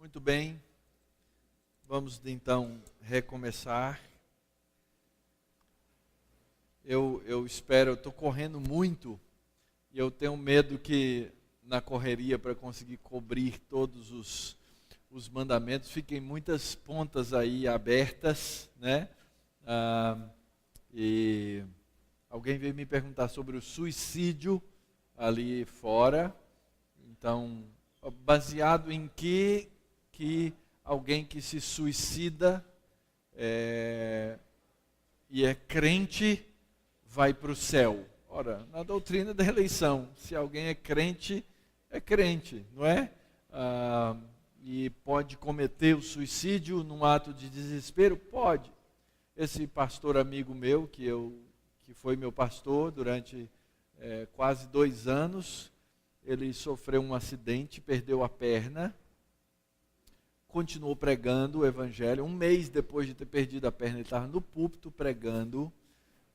Muito bem, vamos então recomeçar. Eu espero, eu estou correndo muito e eu tenho medo que na correria para conseguir cobrir todos os mandamentos, fiquem muitas pontas aí abertas, né? E alguém veio me perguntar sobre o suicídio ali fora, então, baseado em que alguém que se suicida e é crente vai para o céu? Ora, na doutrina da eleição, se alguém é crente, não é? E pode cometer o suicídio num ato de desespero? Pode. Esse pastor amigo meu, que foi meu pastor durante quase 2 anos, ele sofreu um acidente, perdeu a perna, continuou pregando o evangelho. 1 mês depois de ter perdido a perna, ele estava no púlpito pregando,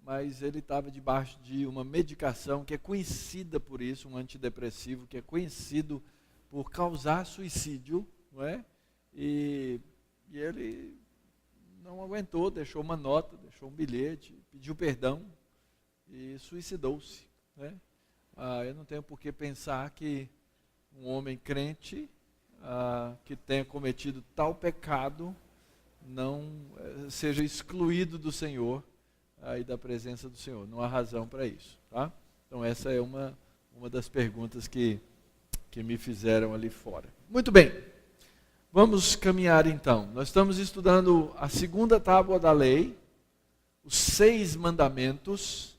mas ele estava debaixo de uma medicação que é conhecida por isso, um antidepressivo, que é conhecido por causar suicídio, não é? E ele não aguentou, deixou uma nota, deixou um bilhete, pediu perdão e suicidou-se, né? Eu não tenho por que pensar que um homem crente que tenha cometido tal pecado não seja excluído do Senhor e da presença do Senhor. Não há razão para isso, tá? Então essa é uma das perguntas que me fizeram ali fora. Muito bem, vamos caminhar então. Nós estamos estudando a 2ª tábua da lei, os 6 mandamentos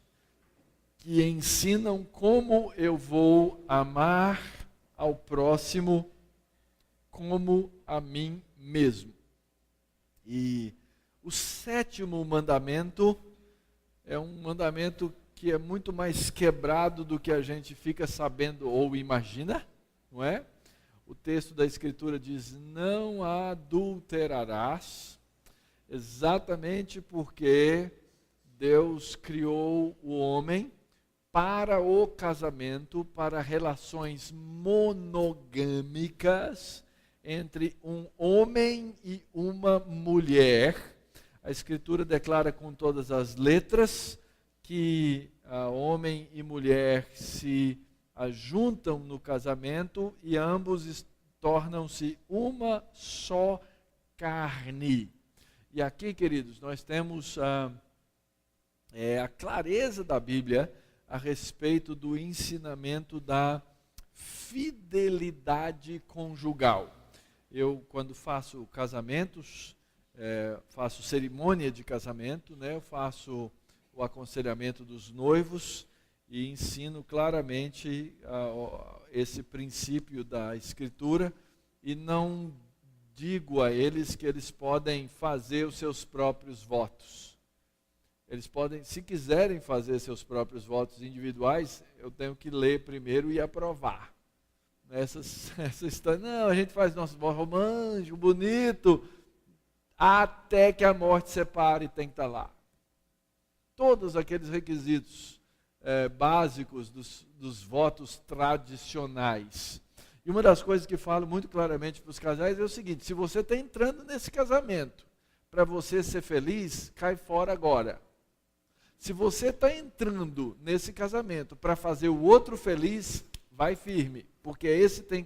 que ensinam como eu vou amar ao próximo como a mim mesmo. E o 7º mandamento é um mandamento que é muito mais quebrado do que a gente fica sabendo ou imagina, não é? O texto da Escritura diz: não adulterarás, exatamente porque Deus criou o homem para o casamento, para relações monogâmicas entre um homem e uma mulher. A Escritura declara com todas as letras que homem e mulher se ajuntam no casamento e ambos tornam-se uma só carne. E aqui, queridos, nós temos a clareza da Bíblia a respeito do ensinamento da fidelidade conjugal. Eu, quando faço casamentos, faço cerimônia de casamento, né? Eu faço o aconselhamento dos noivos e ensino claramente esse princípio da Escritura e não digo a eles que eles podem fazer os seus próprios votos. Eles podem, se quiserem fazer seus próprios votos individuais, eu tenho que ler primeiro e aprovar. Não, a gente faz nosso voto romântico, bonito, até que a morte separe, tem que estar lá. Todos aqueles requisitos básicos dos votos tradicionais. E uma das coisas que falo muito claramente para os casais é o seguinte: se você está entrando nesse casamento para você ser feliz, cai fora agora. Se você está entrando nesse casamento para fazer o outro feliz, vai firme, porque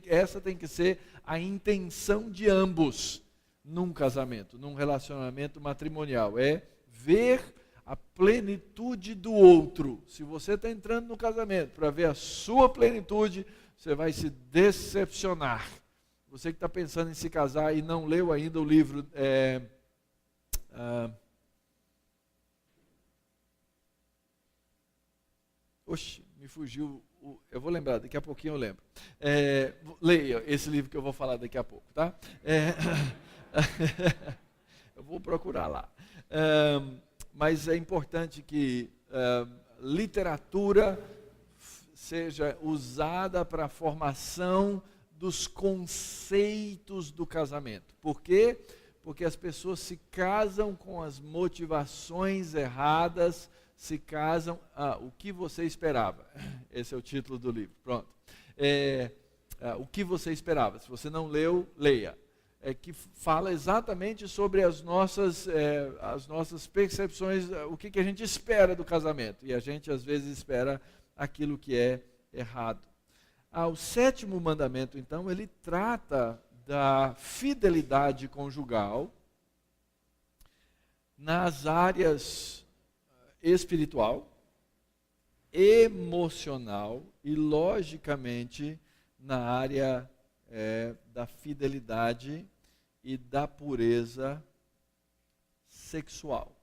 essa tem que ser a intenção de ambos num casamento, num relacionamento matrimonial, é ver a plenitude do outro. Se você está entrando no casamento para ver a sua plenitude, você vai se decepcionar. Você que está pensando em se casar e não leu ainda o livro me fugiu. Eu vou lembrar, daqui a pouquinho eu lembro. Leia esse livro que eu vou falar daqui a pouco, tá? Eu vou procurar lá. Mas é importante que literatura seja usada para a formação dos conceitos do casamento. Por quê? Porque as pessoas se casam com as motivações erradas, se casam... o que você esperava? Esse é o título do livro, pronto. O que você esperava? Se você não leu, leia. que fala exatamente sobre as nossas percepções, o que a gente espera do casamento. E a gente, às vezes, espera aquilo que é errado. O 7º mandamento, então, ele trata da fidelidade conjugal nas áreas espiritual, emocional e, logicamente, na área da fidelidade e da pureza sexual.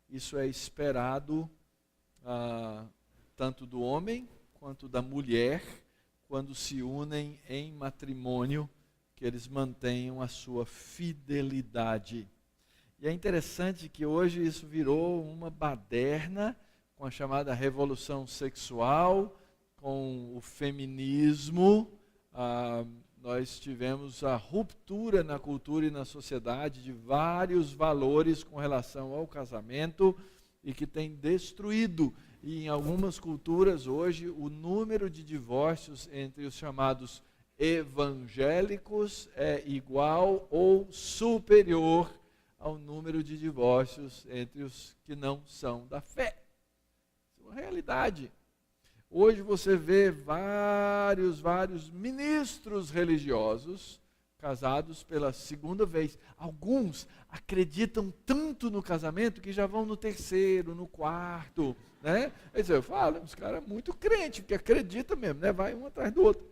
Isso é esperado tanto do homem quanto da mulher, quando se unem em matrimônio, que eles mantenham a sua fidelidade. E é interessante que hoje isso virou uma baderna com a chamada revolução sexual, com o feminismo. Nós tivemos a ruptura na cultura e na sociedade de vários valores com relação ao casamento e que tem destruído. E em algumas culturas hoje o número de divórcios entre os chamados evangélicos é igual ou superior ao número de divórcios entre os que não são da fé. Isso é uma realidade. Hoje você vê vários ministros religiosos casados pela 2ª vez. Alguns acreditam tanto no casamento que já vão no 3º, no 4º, né? Eu falo, os caras muito crentes, porque acredita mesmo, né? Vai um atrás do outro.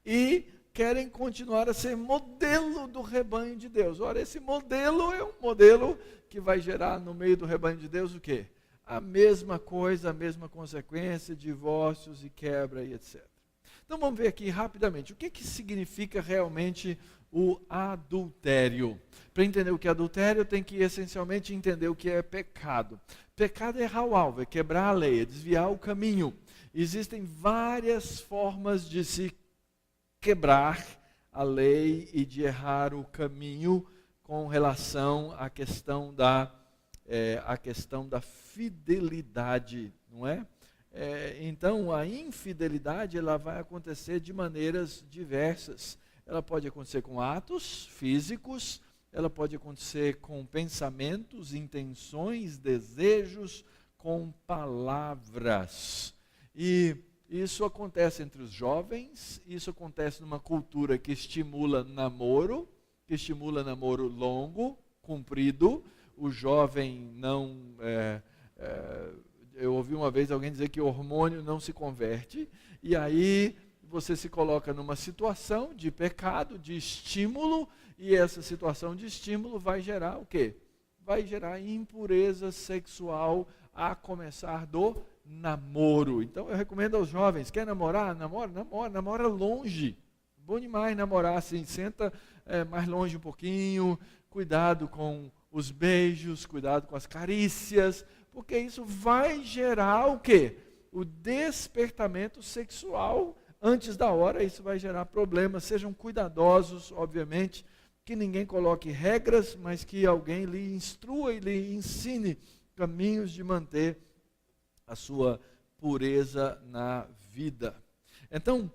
E querem continuar a ser modelo do rebanho de Deus. Ora, esse modelo é um modelo que vai gerar no meio do rebanho de Deus o quê? A mesma coisa, a mesma consequência, divórcios e quebra e etc. Então vamos ver aqui rapidamente, o que significa realmente o adultério? Para entender o que é adultério, tem que essencialmente entender o que é pecado. Pecado é errar o alvo, é quebrar a lei, é desviar o caminho. Existem várias formas de se quebrar a lei e de errar o caminho com relação à questão da fidelidade, não é? Então, a infidelidade ela vai acontecer de maneiras diversas. Ela pode acontecer com atos físicos, ela pode acontecer com pensamentos, intenções, desejos, com palavras. E isso acontece entre os jovens, isso acontece numa cultura que estimula namoro longo, comprido. O jovem não... eu ouvi uma vez alguém dizer que o hormônio não se converte, e aí você se coloca numa situação de pecado, de estímulo, e essa situação de estímulo vai gerar o quê? Vai gerar impureza sexual a começar do namoro. Então eu recomendo aos jovens, quer namorar? Namora longe. Bom demais namorar assim, senta mais longe um pouquinho, cuidado com os beijos, cuidado com as carícias, porque isso vai gerar o quê? O despertamento sexual antes da hora, isso vai gerar problemas. Sejam cuidadosos, obviamente, que ninguém coloque regras, mas que alguém lhe instrua e lhe ensine caminhos de manter a sua pureza na vida. Então,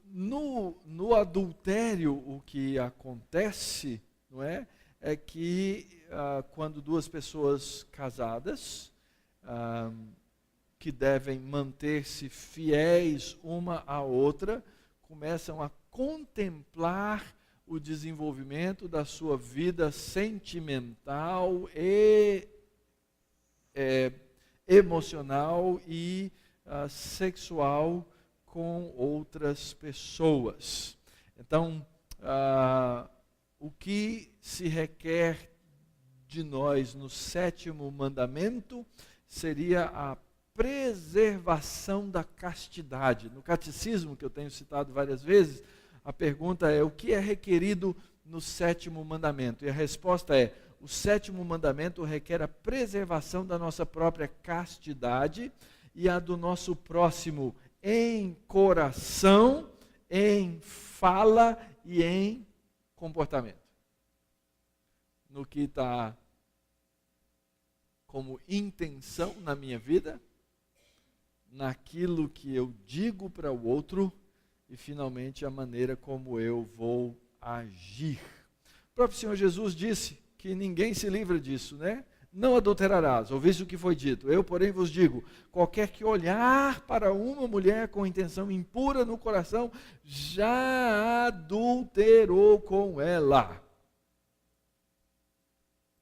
no adultério, o que acontece, não é que quando duas pessoas casadas, que devem manter-se fiéis uma à outra, começam a contemplar o desenvolvimento da sua vida sentimental e emocional e sexual com outras pessoas. Então, o que se requer de nós no 7º mandamento seria a preservação da castidade. No catecismo, que eu tenho citado várias vezes, a pergunta é: o que é requerido no 7º mandamento? E a resposta é: o 7º mandamento requer a preservação da nossa própria castidade e a do nosso próximo em coração, em fala e em comportamento. No que está como intenção na minha vida, naquilo que eu digo para o outro e finalmente a maneira como eu vou agir. O próprio Senhor Jesus disse que ninguém se livra disso, né? Não adulterarás, ouviste o que foi dito. Eu, porém, vos digo, qualquer que olhar para uma mulher com intenção impura no coração, já adulterou com ela.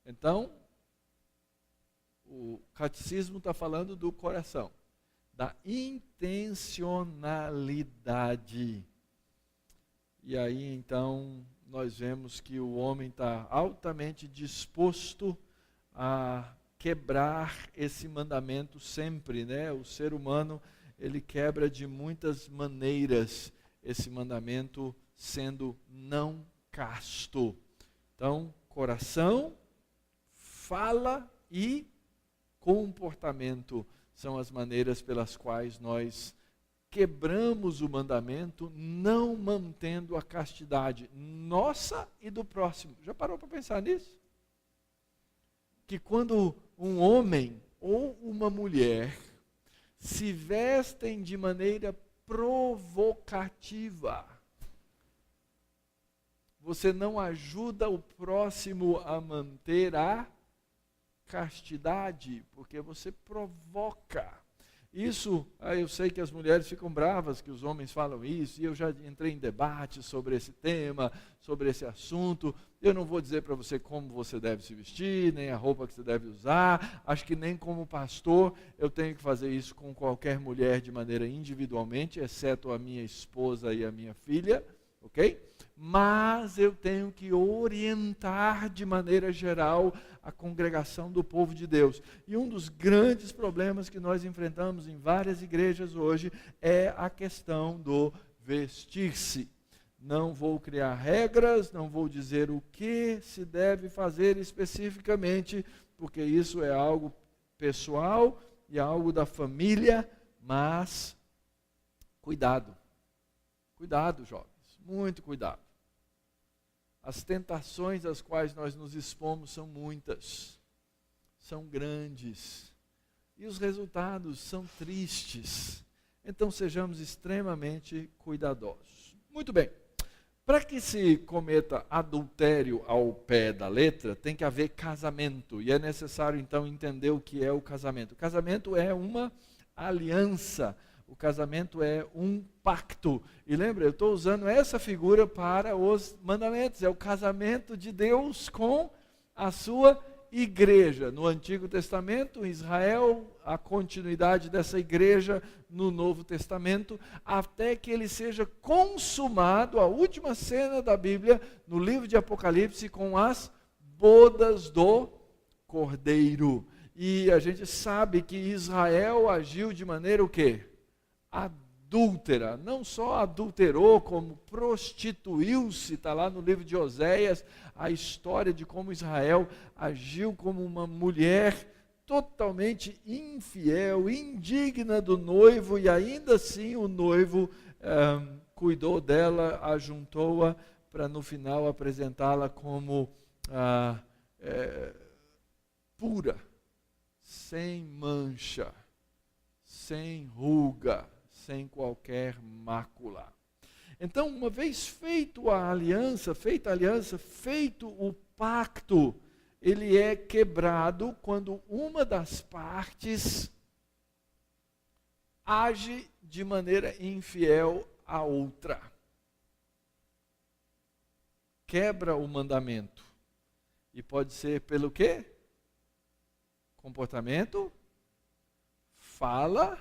Então, o catecismo está falando do coração, da intencionalidade. E aí, então, nós vemos que o homem está altamente disposto a quebrar esse mandamento sempre, né? O ser humano, ele quebra de muitas maneiras esse mandamento, sendo não casto. Então, coração, fala e comportamento são as maneiras pelas quais nós quebramos o mandamento, não mantendo a castidade nossa e do próximo. Já parou para pensar nisso? Que quando um homem ou uma mulher se vestem de maneira provocativa, você não ajuda o próximo a manter a castidade, porque você provoca. Isso, eu sei que as mulheres ficam bravas que os homens falam isso, e eu já entrei em debate sobre esse tema, sobre esse assunto. Eu não vou dizer para você como você deve se vestir, nem a roupa que você deve usar. Acho que nem como pastor eu tenho que fazer isso com qualquer mulher de maneira individualmente, exceto a minha esposa e a minha filha, ok? Mas eu tenho que orientar de maneira geral a congregação do povo de Deus. E um dos grandes problemas que nós enfrentamos em várias igrejas hoje é a questão do vestir-se. Não vou criar regras, não vou dizer o que se deve fazer especificamente, porque isso é algo pessoal e algo da família, mas cuidado. Cuidado, jovens, muito cuidado. As tentações às quais nós nos expomos são muitas, são grandes, e os resultados são tristes. Então sejamos extremamente cuidadosos. Muito bem, para que se cometa adultério ao pé da letra, tem que haver casamento, e é necessário então entender o que é o casamento. O casamento é uma aliança. O casamento é um pacto. E lembra, eu estou usando essa figura para os mandamentos. É o casamento de Deus com a sua igreja. No Antigo Testamento, Israel, a continuidade dessa igreja no Novo Testamento, até que ele seja consumado, a última cena da Bíblia, no livro de Apocalipse, com as bodas do Cordeiro. E a gente sabe que Israel agiu de maneira o quê? Adúltera, não só adulterou, como prostituiu-se. Está lá no livro de Oséias a história de como Israel agiu como uma mulher totalmente infiel, indigna do noivo, e ainda assim o noivo cuidou dela, ajuntou-a para no final apresentá-la como pura, sem mancha, sem ruga, sem qualquer mácula. Então, uma vez feita a aliança, feito o pacto, ele é quebrado quando uma das partes age de maneira infiel à outra. Quebra o mandamento. E pode ser pelo quê? Comportamento, fala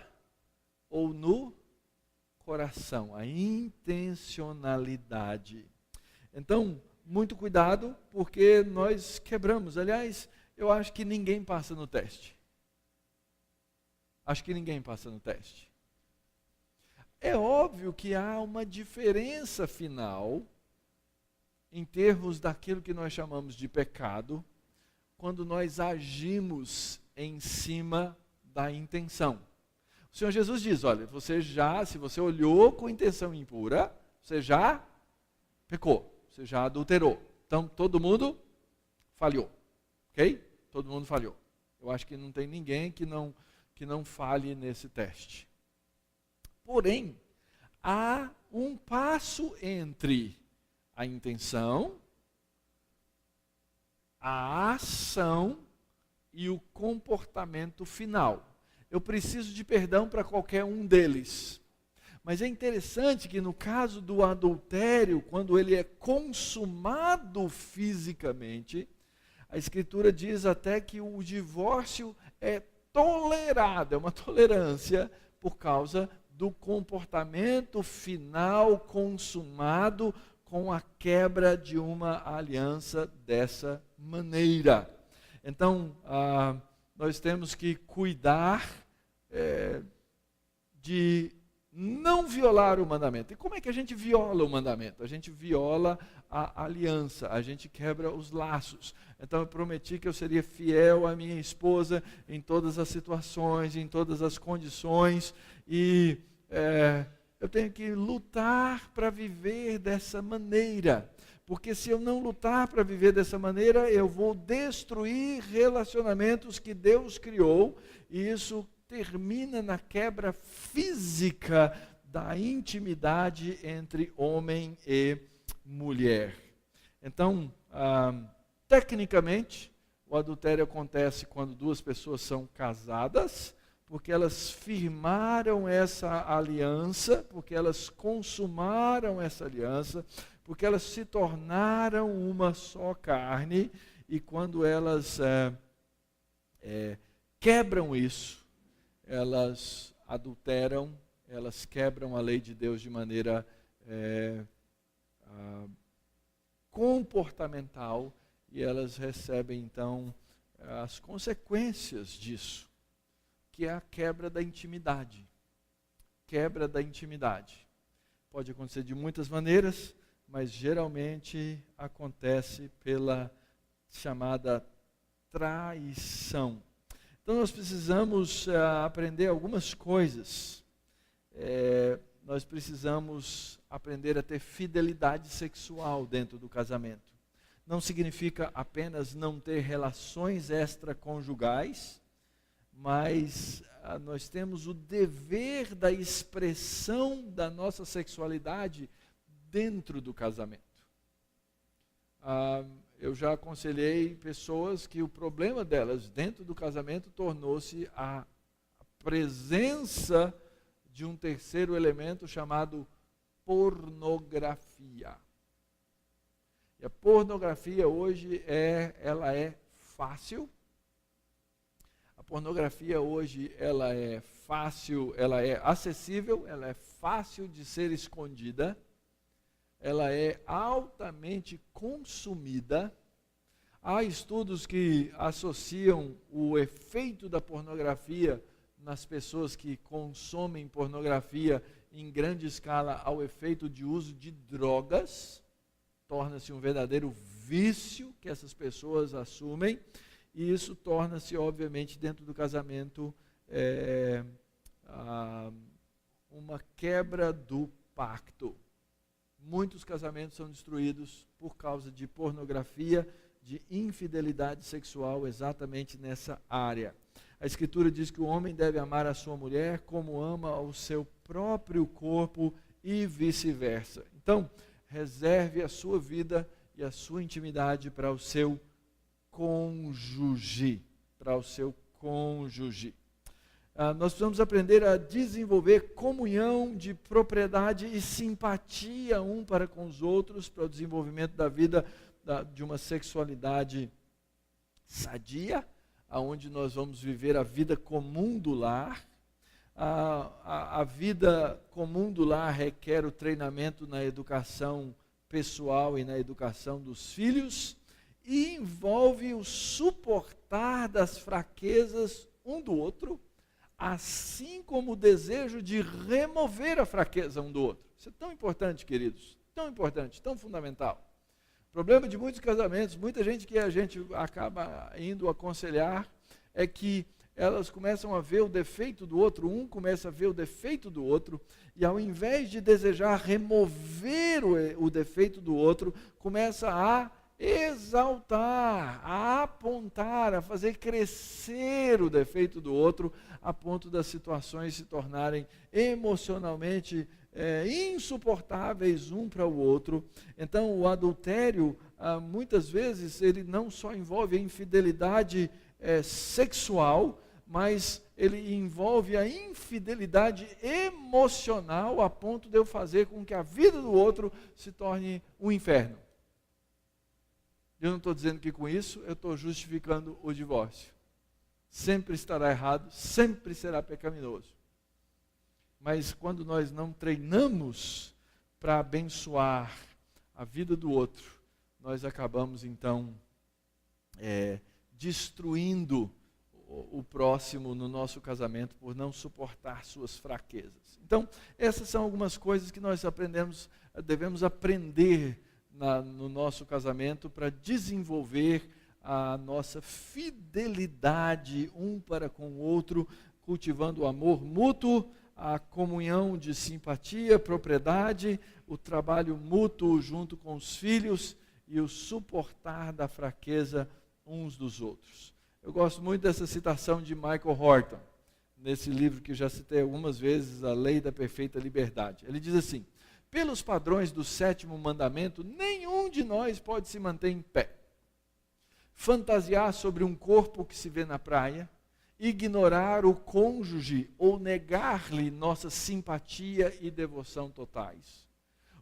ou no coração, a intencionalidade. Então, muito cuidado, porque nós quebramos. Aliás, eu acho que ninguém passa no teste. Acho que ninguém passa no teste. É óbvio que há uma diferença final em termos daquilo que nós chamamos de pecado, quando nós agimos em cima da intenção. O Senhor Jesus diz, olha, se você olhou com intenção impura, você já pecou, você já adulterou. Então, todo mundo falhou, ok? Todo mundo falhou. Eu acho que não tem ninguém que não falhe nesse teste. Porém, há um passo entre a intenção, a ação e o comportamento final. Eu preciso de perdão para qualquer um deles. Mas é interessante que no caso do adultério, quando ele é consumado fisicamente, a Escritura diz até que o divórcio é tolerado, é uma tolerância por causa do comportamento final consumado com a quebra de uma aliança dessa maneira. Então, nós temos que cuidar de não violar o mandamento. E como é que a gente viola o mandamento? A gente viola a aliança, a gente quebra os laços. Então eu prometi que eu seria fiel à minha esposa em todas as situações, em todas as condições, e eu tenho que lutar para viver dessa maneira. Porque se eu não lutar para viver dessa maneira, eu vou destruir relacionamentos que Deus criou, e isso termina na quebra física da intimidade entre homem e mulher. Então, tecnicamente, o adultério acontece quando duas pessoas são casadas, porque elas firmaram essa aliança, porque elas consumaram essa aliança, porque elas se tornaram uma só carne, e quando elas quebram isso, elas adulteram, elas quebram a lei de Deus de maneira comportamental, e elas recebem então as consequências disso, que é a quebra da intimidade. Quebra da intimidade. Pode acontecer de muitas maneiras, mas geralmente acontece pela chamada traição. Então nós precisamos aprender algumas coisas. Nós precisamos aprender a ter fidelidade sexual dentro do casamento. Não significa apenas não ter relações extraconjugais, mas nós temos o dever da expressão da nossa sexualidade dentro do casamento. Eu já aconselhei pessoas que o problema delas dentro do casamento tornou-se a presença de um terceiro elemento chamado pornografia. E a pornografia hoje ela é fácil. A pornografia hoje ela é fácil, ela é acessível, ela é fácil de ser escondida. Ela é altamente consumida. Há estudos que associam o efeito da pornografia nas pessoas que consomem pornografia em grande escala ao efeito de uso de drogas. Torna-se um verdadeiro vício que essas pessoas assumem, e isso torna-se, obviamente, dentro do casamento, uma quebra do pacto. Muitos casamentos são destruídos por causa de pornografia, de infidelidade sexual, exatamente nessa área. A Escritura diz que o homem deve amar a sua mulher como ama o seu próprio corpo e vice-versa. Então, reserve a sua vida e a sua intimidade para o seu cônjuge. Para o seu cônjuge. Nós precisamos aprender a desenvolver comunhão de propriedade e simpatia um para com os outros, para o desenvolvimento da vida de uma sexualidade sadia, onde nós vamos viver a vida comum do lar. A vida comum do lar requer o treinamento na educação pessoal e na educação dos filhos, e envolve o suportar das fraquezas um do outro, assim como o desejo de remover a fraqueza um do outro. Isso é tão importante, queridos, tão importante, tão fundamental. O problema de muitos casamentos, muita gente que a gente acaba indo aconselhar, é que elas começam a ver o defeito do outro, um começa a ver o defeito do outro, e ao invés de desejar remover o defeito do outro, começa a exaltar, a apontar, a fazer crescer o defeito do outro, a ponto das situações se tornarem emocionalmente insuportáveis um para o outro. Então, o adultério, muitas vezes, ele não só envolve a infidelidade sexual, mas ele envolve a infidelidade emocional a ponto de eu fazer com que a vida do outro se torne um inferno. Eu não estou dizendo que com isso eu estou justificando o divórcio. Sempre estará errado, sempre será pecaminoso. Mas quando nós não treinamos para abençoar a vida do outro, nós acabamos então destruindo o próximo no nosso casamento por não suportar suas fraquezas. Então, essas são algumas coisas que nós devemos aprender no nosso casamento para desenvolver a nossa fidelidade um para com o outro, cultivando o amor mútuo, a comunhão de simpatia, propriedade, o trabalho mútuo junto com os filhos e o suportar da fraqueza uns dos outros. Eu gosto muito dessa citação de Michael Horton, nesse livro que já citei algumas vezes, A Lei da Perfeita Liberdade. Ele diz assim: pelos padrões do 7º mandamento, nenhum de nós pode se manter em pé. Fantasiar sobre um corpo que se vê na praia, ignorar o cônjuge ou negar-lhe nossa simpatia e devoção totais.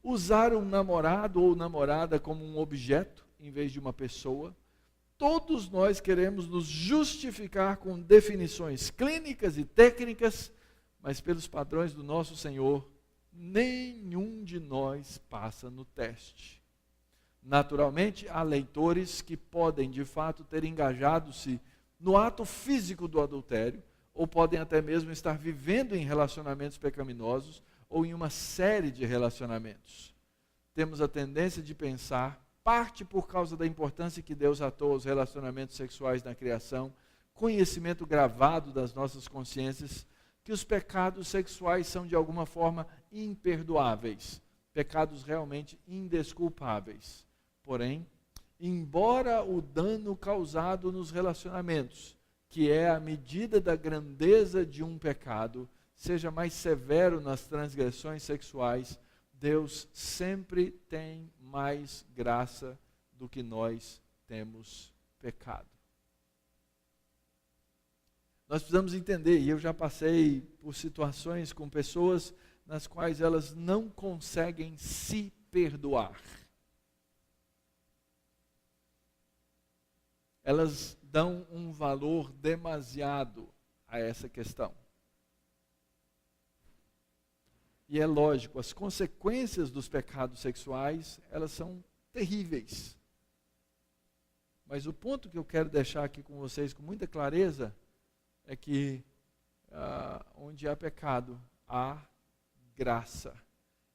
Usar um namorado ou namorada como um objeto em vez de uma pessoa. Todos nós queremos nos justificar com definições clínicas e técnicas, mas pelos padrões do nosso Senhor, nenhum de nós passa no teste. Naturalmente, há leitores que podem, de fato, ter engajado-se no ato físico do adultério, ou podem até mesmo estar vivendo em relacionamentos pecaminosos, ou em uma série de relacionamentos. Temos a tendência de pensar, parte por causa da importância que Deus atou aos relacionamentos sexuais na criação, conhecimento gravado das nossas consciências, que os pecados sexuais são de alguma forma imperdoáveis, pecados realmente indesculpáveis. Porém, embora o dano causado nos relacionamentos, que é a medida da grandeza de um pecado, seja mais severo nas transgressões sexuais, Deus sempre tem mais graça do que nós temos pecado. Nós precisamos entender, e eu já passei por situações com pessoas nas quais elas não conseguem se perdoar. Elas dão um valor demasiado a essa questão. E é lógico, as consequências dos pecados sexuais, elas são terríveis. Mas o ponto que eu quero deixar aqui com vocês com muita clareza é que onde há pecado, há graça.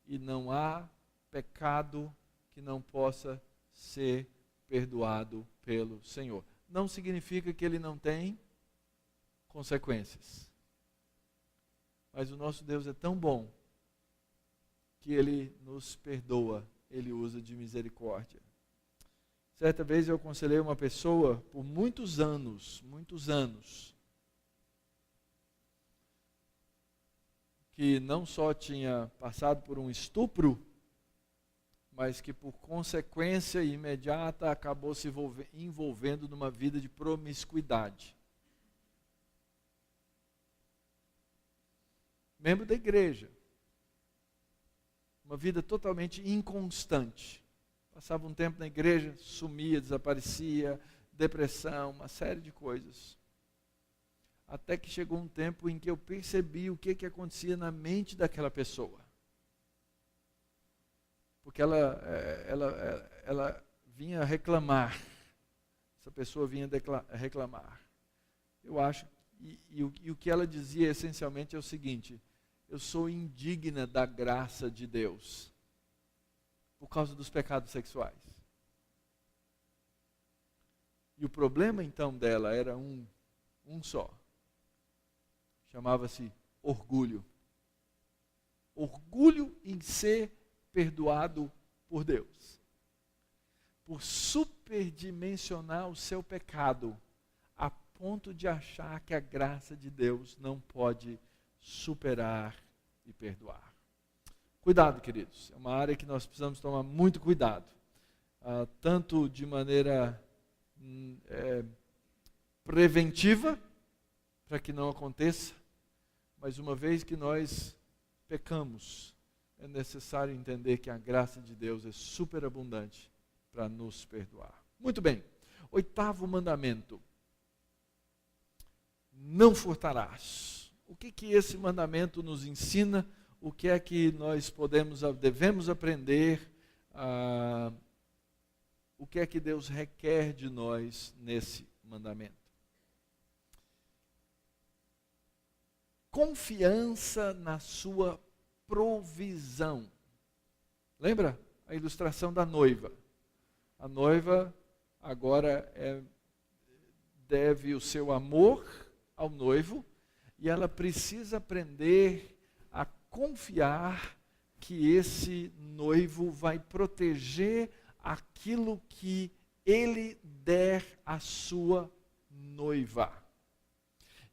E não há pecado que não possa ser perdoado pelo Senhor. Não significa que ele não tem consequências. Mas o nosso Deus é tão bom que ele nos perdoa, ele usa de misericórdia. Certa vez eu aconselhei uma pessoa por muitos anos, que não só tinha passado por um estupro, mas que por consequência imediata acabou se envolvendo numa vida de promiscuidade. Membro da igreja. Uma vida totalmente inconstante. Passava um tempo na igreja, sumia, desaparecia, depressão, uma série de coisas. Até que chegou um tempo em que eu percebi o que acontecia na mente daquela pessoa. Porque ela vinha reclamar. Essa pessoa vinha reclamar. Eu acho, e o que ela dizia essencialmente é o seguinte: eu sou indigna da graça de Deus, por causa dos pecados sexuais. E o problema então dela era um só. Chamava-se orgulho. Orgulho em ser perdoado por Deus. Por superdimensionar o seu pecado, a ponto de achar que a graça de Deus não pode superar e perdoar. Cuidado, queridos, é uma área que nós precisamos tomar muito cuidado, tanto de maneira preventiva, para que não aconteça, mas uma vez que nós pecamos, é necessário entender que a graça de Deus é superabundante para nos perdoar. Muito bem, 8º mandamento, não furtarás. O que esse mandamento nos ensina? O que é que nós devemos aprender? O que é que Deus requer de nós nesse mandamento? Confiança na sua provisão. Lembra a ilustração da noiva? A noiva agora deve o seu amor ao noivo e ela precisa aprender a confiar que esse noivo vai proteger aquilo que ele der à sua noiva.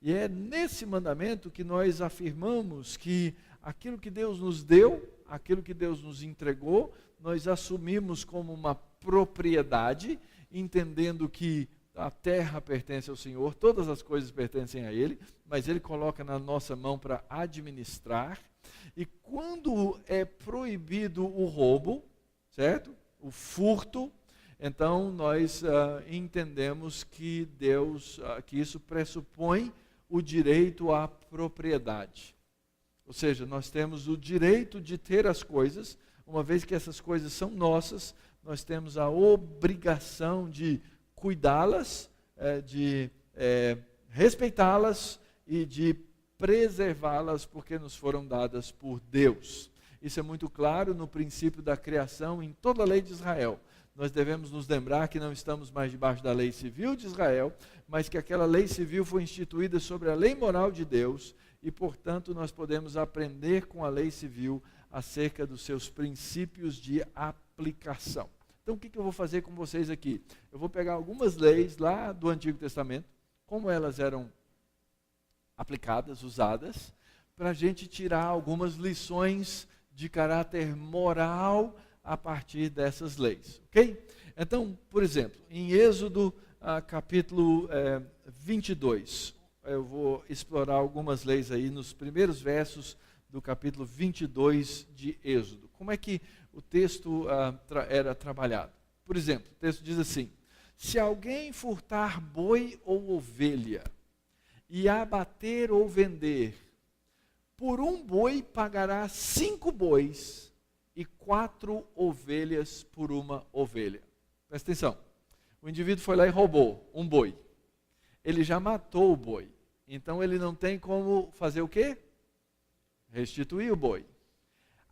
E é nesse mandamento que nós afirmamos que aquilo que Deus nos deu, aquilo que Deus nos entregou, nós assumimos como uma propriedade, entendendo que a terra pertence ao Senhor, todas as coisas pertencem a Ele, mas Ele coloca na nossa mão para administrar. E quando é proibido o roubo, certo? O furto, então nós entendemos que que isso pressupõe o direito à propriedade. Ou seja, nós temos o direito de ter as coisas, uma vez que essas coisas são nossas, nós temos a obrigação de cuidá-las, de respeitá-las e de preservá-las, porque nos foram dadas por Deus. Isso é muito claro no princípio da criação em toda a lei de Israel. Nós devemos nos lembrar que não estamos mais debaixo da lei civil de Israel, mas que aquela lei civil foi instituída sobre a lei moral de Deus e, portanto, nós podemos aprender com a lei civil acerca dos seus princípios de aplicação. Então, o que eu vou fazer com vocês aqui? Eu vou pegar algumas leis lá do Antigo Testamento, como elas eram aplicadas, usadas, para a gente tirar algumas lições de caráter moral a partir dessas leis, ok? Então, por exemplo, em Êxodo capítulo 22, eu vou explorar algumas leis aí nos primeiros versos do capítulo 22 de Êxodo. Como é que o texto era trabalhado? Por exemplo, o texto diz assim: se alguém furtar boi ou ovelha e abater ou vender, por um boi pagará 5 bois e 4 ovelhas por uma ovelha. Presta atenção. O indivíduo foi lá e roubou um boi. Ele já matou o boi. Então ele não tem como fazer o quê? Restituir o boi.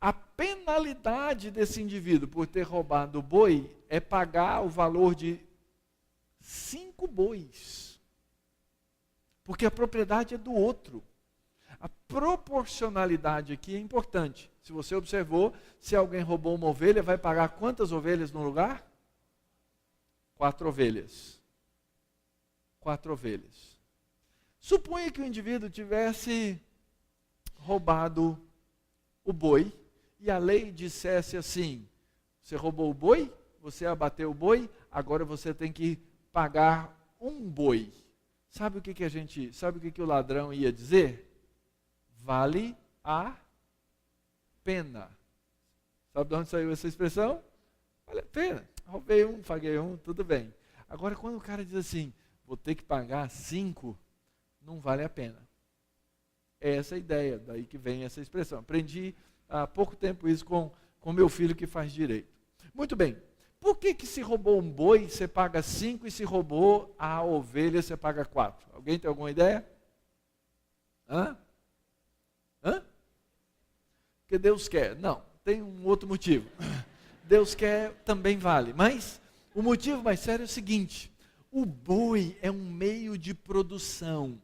A penalidade desse indivíduo por ter roubado o boi é pagar o valor de 5 bois. Porque a propriedade é do outro. A proporcionalidade aqui é importante. Se você observou, se alguém roubou uma ovelha, vai pagar quantas ovelhas no lugar? 4 ovelhas. 4 ovelhas. Suponha que o indivíduo tivesse roubado o boi e a lei dissesse assim: você roubou o boi, você abateu o boi, agora você tem que pagar um boi. Sabe o que o ladrão ia dizer? Vale a pena. Sabe de onde saiu essa expressão? Vale a pena. Roubei um, paguei um, tudo bem. Agora, quando o cara diz assim, vou ter que pagar 5, não vale a pena. É essa a ideia, daí que vem essa expressão. Aprendi há pouco tempo isso com meu filho que faz direito. Muito bem. Por que se roubou um boi, você paga 5 e se roubou a ovelha, você paga 4? Alguém tem alguma ideia? Hã? Porque Deus quer. Não, tem um outro motivo. Deus quer também vale. Mas o motivo mais sério é o seguinte: o boi é um meio de produção.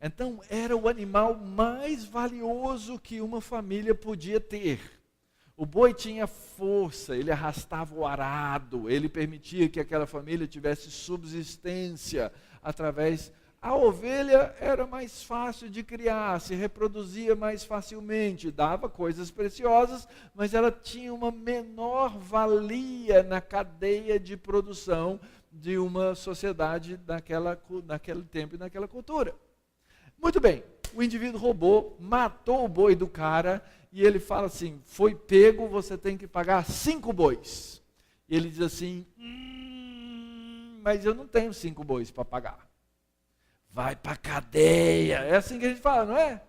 Então era o animal mais valioso que uma família podia ter. O boi tinha força, ele arrastava o arado, ele permitia que aquela família tivesse subsistência através A ovelha era mais fácil de criar, se reproduzia mais facilmente, dava coisas preciosas, mas ela tinha uma menor valia na cadeia de produção de uma sociedade naquele tempo e naquela cultura. Muito bem, o indivíduo roubou, matou o boi do cara, e ele fala assim, foi pego, você tem que pagar 5 bois. E ele diz assim, mas eu não tenho 5 bois para pagar. Vai para a cadeia. É assim que a gente fala, não é?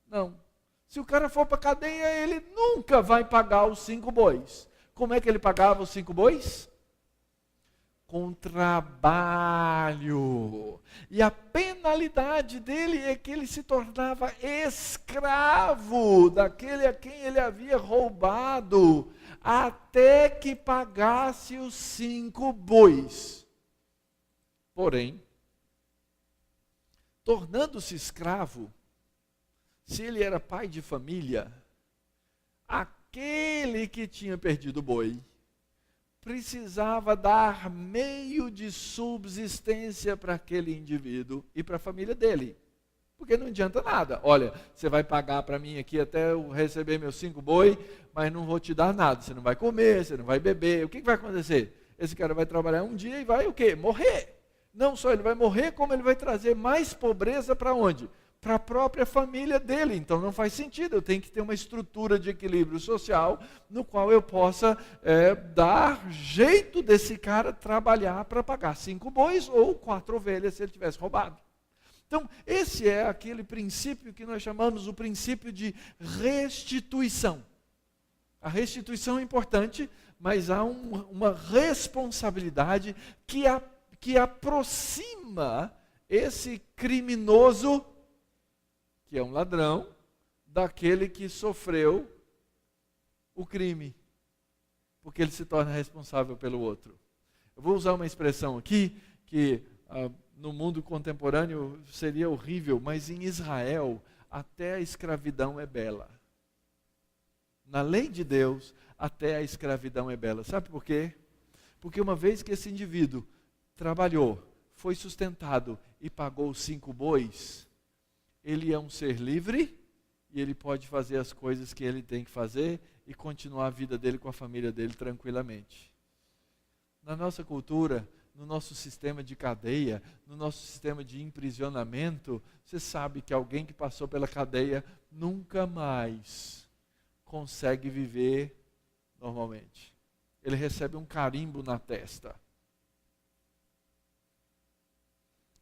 Não. Se o cara for para a cadeia, ele nunca vai pagar os 5 bois. Como é que ele pagava os 5 bois? Com trabalho. E a penalidade dele é que ele se tornava escravo daquele a quem ele havia roubado, até que pagasse os 5 bois. Porém, tornando-se escravo, se ele era pai de família, aquele que tinha perdido o boi precisava dar meio de subsistência para aquele indivíduo e para a família dele. Porque não adianta nada. Olha, você vai pagar para mim aqui até eu receber meus 5 boi, mas não vou te dar nada. Você não vai comer, você não vai beber. O que vai acontecer? Esse cara vai trabalhar um dia e vai o quê? Morrer. Não só ele vai morrer, como ele vai trazer mais pobreza para onde? Para a própria família dele. Então não faz sentido, eu tenho que ter uma estrutura de equilíbrio social no qual eu possa dar jeito desse cara trabalhar para pagar 5 bois ou 4 ovelhas se ele tivesse roubado. Então esse é aquele princípio que nós chamamos o princípio de restituição. A restituição é importante, mas há uma responsabilidade que aproxima esse criminoso, que é um ladrão, daquele que sofreu o crime, porque ele se torna responsável pelo outro. Eu vou usar uma expressão aqui, que no mundo contemporâneo seria horrível, mas em Israel, até a escravidão é bela. Na lei de Deus, até a escravidão é bela. Sabe por quê? Porque uma vez que esse indivíduo trabalhou, foi sustentado e pagou 5 bois, ele é um ser livre e ele pode fazer as coisas que ele tem que fazer e continuar a vida dele com a família dele tranquilamente. Na nossa cultura, no nosso sistema de cadeia, no nosso sistema de imprisionamento, você sabe que alguém que passou pela cadeia nunca mais consegue viver normalmente. Ele recebe um carimbo na testa.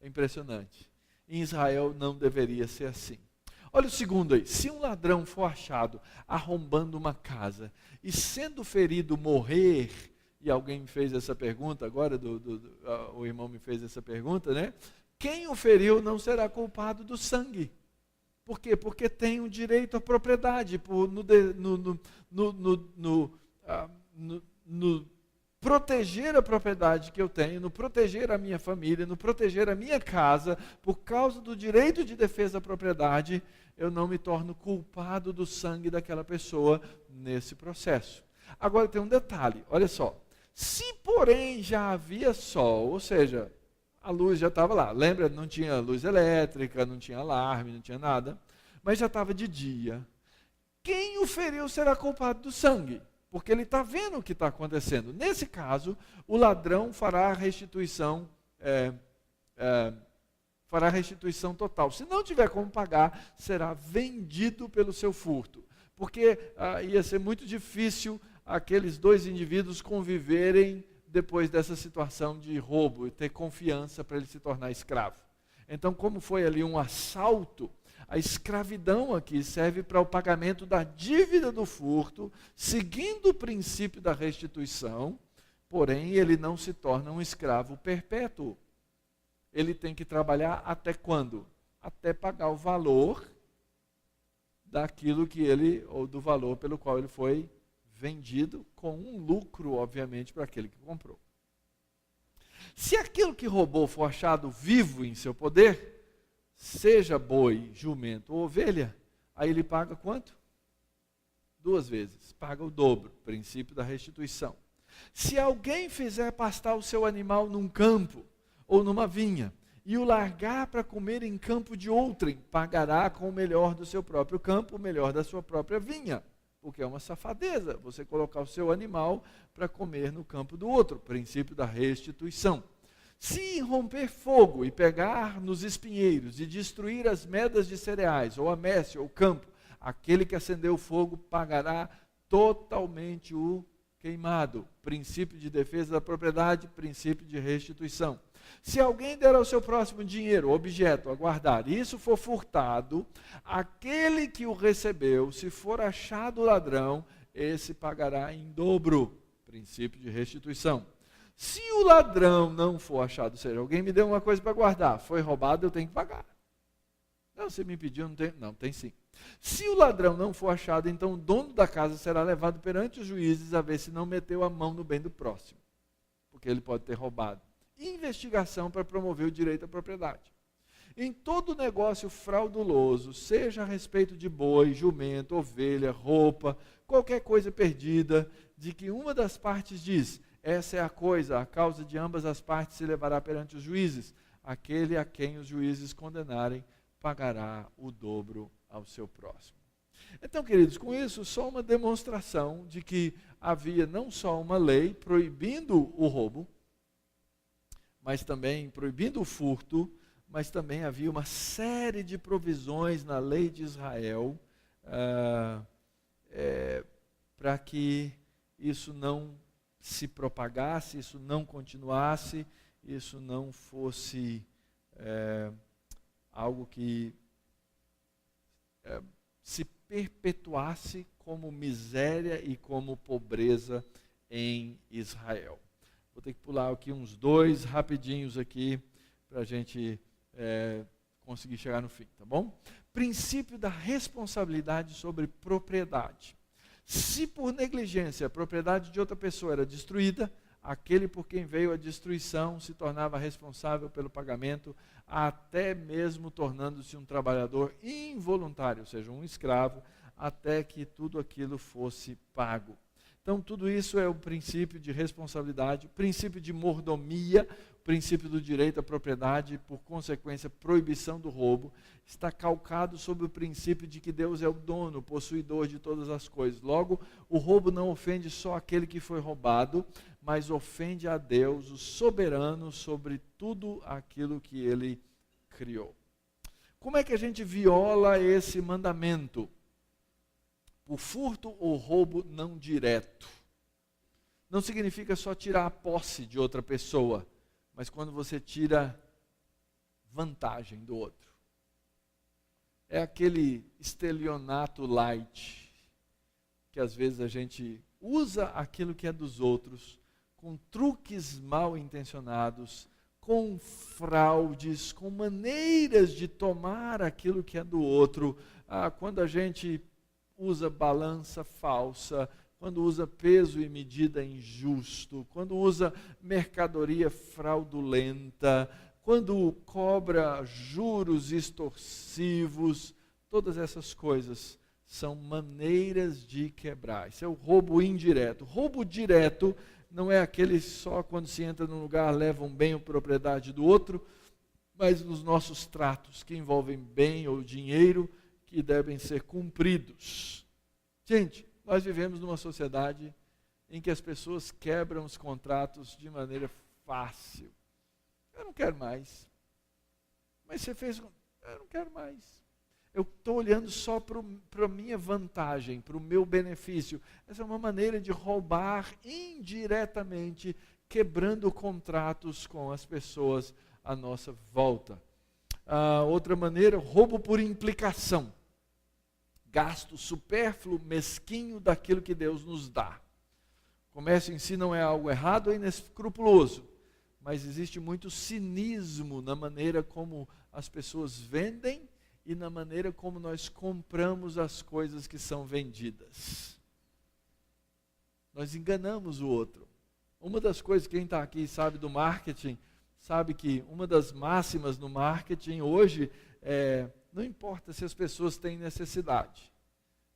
É impressionante. Em Israel não deveria ser assim. Olha o segundo aí. Se um ladrão for achado arrombando uma casa e sendo ferido morrer, e alguém me fez essa pergunta, agora o irmão me fez essa pergunta, né? Quem o feriu não será culpado do sangue. Por quê? Porque tem o direito à propriedade, no proteger a propriedade que eu tenho, no proteger a minha família, no proteger a minha casa, por causa do direito de defesa à propriedade, eu não me torno culpado do sangue daquela pessoa nesse processo. Agora tem um detalhe, olha só. Se porém já havia sol, ou seja, a luz já estava lá. Lembra? Não tinha luz elétrica, não tinha alarme, não tinha nada, mas já estava de dia. Quem o feriu será culpado do sangue, porque ele está vendo o que está acontecendo. Nesse caso, o ladrão fará restituição total. Se não tiver como pagar, será vendido pelo seu furto. Porque ia ser muito difícil aqueles 2 indivíduos conviverem depois dessa situação de roubo e ter confiança para ele se tornar escravo. Então, como foi ali um assalto, a escravidão aqui serve para o pagamento da dívida do furto, seguindo o princípio da restituição, porém ele não se torna um escravo perpétuo. Ele tem que trabalhar até quando? Até pagar o valor daquilo que ou do valor pelo qual ele foi vendido, com um lucro, obviamente, para aquele que comprou. Se aquilo que roubou for achado vivo em seu poder, seja boi, jumento ou ovelha, aí ele paga quanto? 2 vezes, paga o dobro, princípio da restituição. Se alguém fizer pastar o seu animal num campo ou numa vinha, e o largar para comer em campo de outrem, pagará com o melhor do seu próprio campo, o melhor da sua própria vinha. Porque é uma safadeza você colocar o seu animal para comer no campo do outro, princípio da restituição. Se romper fogo e pegar nos espinheiros e destruir as medas de cereais, ou a messe, ou o campo, aquele que acendeu o fogo pagará totalmente o queimado. Princípio de defesa da propriedade, princípio de restituição. Se alguém der ao seu próximo dinheiro, objeto, a guardar, e isso for furtado, aquele que o recebeu, se for achado ladrão, esse pagará em dobro. Princípio de restituição. Se o ladrão não for achado, ou seja, alguém me deu uma coisa para guardar, foi roubado, eu tenho que pagar. Não, você me pediu, não tem? Não, tem sim. Se o ladrão não for achado, então o dono da casa será levado perante os juízes a ver se não meteu a mão no bem do próximo, porque ele pode ter roubado. Investigação para promover o direito à propriedade. Em todo negócio frauduloso, seja a respeito de boi, jumento, ovelha, roupa, qualquer coisa perdida, de que uma das partes diz, essa é a coisa, a causa de ambas as partes se levará perante os juízes, aquele a quem os juízes condenarem pagará o dobro ao seu próximo. Então, queridos, com isso, só uma demonstração de que havia não só uma lei proibindo o roubo, mas também proibindo o furto, mas também havia uma série de provisões na lei de Israel para que isso não se propagasse, isso não continuasse, isso não fosse algo que se perpetuasse como miséria e como pobreza em Israel. Vou ter que pular aqui uns 2 rapidinhos aqui para a gente conseguir chegar no fim, tá bom? Princípio da responsabilidade sobre propriedade. Se por negligência a propriedade de outra pessoa era destruída, aquele por quem veio a destruição se tornava responsável pelo pagamento, até mesmo tornando-se um trabalhador involuntário, ou seja, um escravo, até que tudo aquilo fosse pago. Então, tudo isso é o princípio de responsabilidade, o princípio de mordomia, o princípio do direito à propriedade, por consequência, proibição do roubo, está calcado sobre o princípio de que Deus é o dono, o possuidor de todas as coisas. Logo, o roubo não ofende só aquele que foi roubado, mas ofende a Deus, o soberano, sobre tudo aquilo que ele criou. Como é que a gente viola esse mandamento? O furto ou roubo não direto. Não significa só tirar a posse de outra pessoa, mas quando você tira vantagem do outro. É aquele estelionato light, que às vezes a gente usa aquilo que é dos outros, com truques mal intencionados, com fraudes, com maneiras de tomar aquilo que é do outro. Quando a gente usa balança falsa, quando usa peso e medida injusto, quando usa mercadoria fraudulenta, quando cobra juros extorsivos, todas essas coisas são maneiras de quebrar. Isso é o roubo indireto. Roubo direto não é aquele só quando se entra num lugar, leva um bem ou propriedade do outro, mas nos nossos tratos que envolvem bem ou dinheiro, que devem ser cumpridos. Gente, nós vivemos numa sociedade em que as pessoas quebram os contratos de maneira fácil. Eu não quero mais. Mas você fez, eu não quero mais. Eu estou olhando só para a minha vantagem, para o meu benefício. Essa é uma maneira de roubar indiretamente, quebrando contratos com as pessoas à nossa volta. Outra maneira, roubo por implicação. Gasto supérfluo, mesquinho daquilo que Deus nos dá. O comércio em si não é algo errado ou inescrupuloso, mas existe muito cinismo na maneira como as pessoas vendem e na maneira como nós compramos as coisas que são vendidas. Nós enganamos o outro. Uma das coisas, quem está aqui sabe do marketing, sabe que uma das máximas no marketing hoje não importa se as pessoas têm necessidade.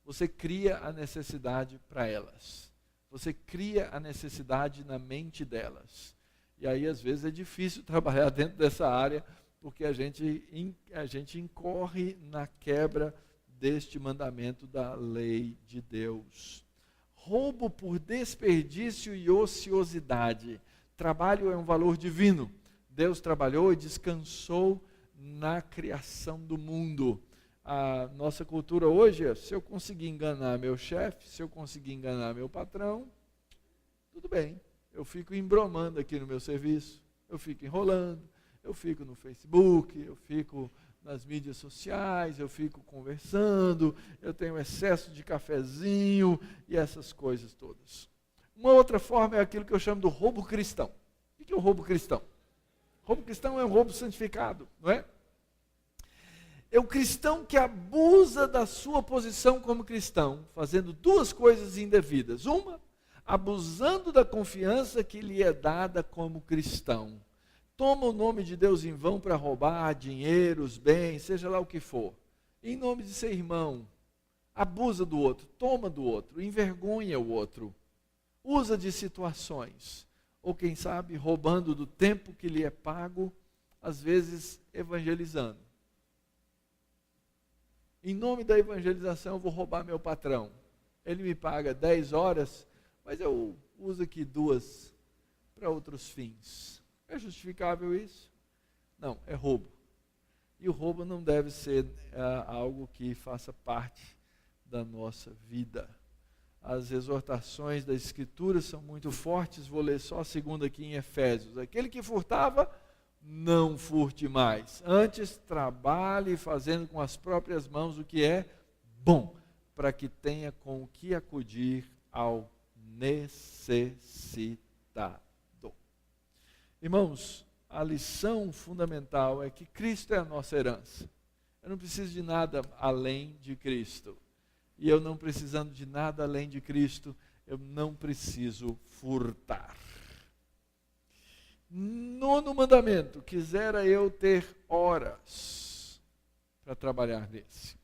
Você cria a necessidade para elas. Você cria a necessidade na mente delas. E aí, às vezes, é difícil trabalhar dentro dessa área, porque a gente incorre na quebra deste mandamento da lei de Deus. Roubo por desperdício e ociosidade. Trabalho é um valor divino. Deus trabalhou e descansou na criação do mundo. A nossa cultura hoje é, se eu conseguir enganar meu chefe, se eu conseguir enganar meu patrão, tudo bem. Eu fico embromando aqui no meu serviço, eu fico enrolando, eu fico no Facebook, eu fico nas mídias sociais, eu fico conversando, eu tenho excesso de cafezinho e essas coisas todas. Uma outra forma é aquilo que eu chamo do roubo cristão. O que é o roubo cristão? Roubo cristão é um roubo santificado, não é? É o cristão que abusa da sua posição como cristão, fazendo duas coisas indevidas. Uma, abusando da confiança que lhe é dada como cristão. Toma o nome de Deus em vão para roubar dinheiros, bens, seja lá o que for. Em nome de ser irmão, abusa do outro, toma do outro, envergonha o outro. Usa de situações, ou quem sabe roubando do tempo que lhe é pago, às vezes evangelizando. Em nome da evangelização eu vou roubar meu patrão. Ele me paga 10 horas, mas eu uso aqui 2 para outros fins. É justificável isso? Não, é roubo. E o roubo não deve ser algo que faça parte da nossa vida. As exortações da Escritura são muito fortes, vou ler só a segunda aqui em Efésios. Aquele que furtava, não furte mais. Antes, trabalhe fazendo com as próprias mãos o que é bom, para que tenha com o que acudir ao necessitado. Irmãos, a lição fundamental é que Cristo é a nossa herança. Eu não preciso de nada além de Cristo. E eu não precisando de nada além de Cristo, eu não preciso furtar. 9º mandamento, quisera eu ter horas para trabalhar nesse.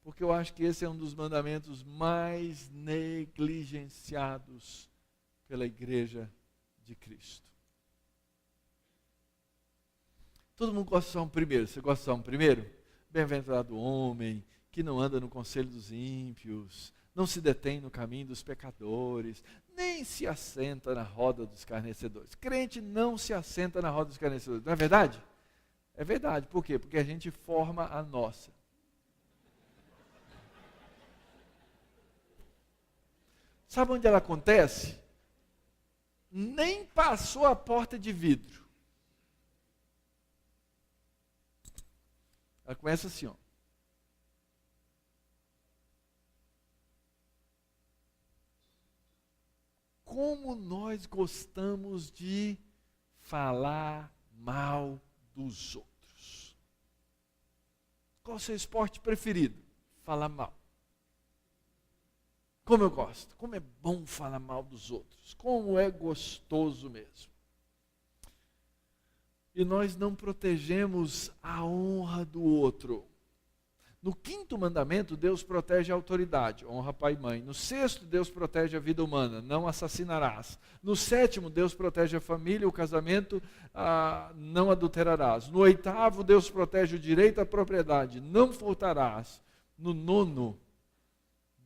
Porque eu acho que esse é um dos mandamentos mais negligenciados pela igreja de Cristo. Todo mundo gosta de Salmo 1. Você gosta de Salmo 1? Bem-aventurado o homem que não anda no conselho dos ímpios, não se detém no caminho dos pecadores, nem se assenta na roda dos escarnecedores. Crente não se assenta na roda dos escarnecedores, não é verdade? É verdade, por quê? Porque a gente forma a nossa. Sabe onde ela acontece? Nem passou a porta de vidro. Ela começa assim, ó. Como nós gostamos de falar mal dos outros. Qual é o seu esporte preferido? Falar mal. Como eu gosto, como é bom falar mal dos outros, como é gostoso mesmo. E nós não protegemos a honra do outro. No 5º mandamento, Deus protege a autoridade, honra pai e mãe. No 6º, Deus protege a vida humana, não assassinarás. No 7º, Deus protege a família, o casamento, não adulterarás. No 8º, Deus protege o direito à propriedade, não furtarás. No 9º,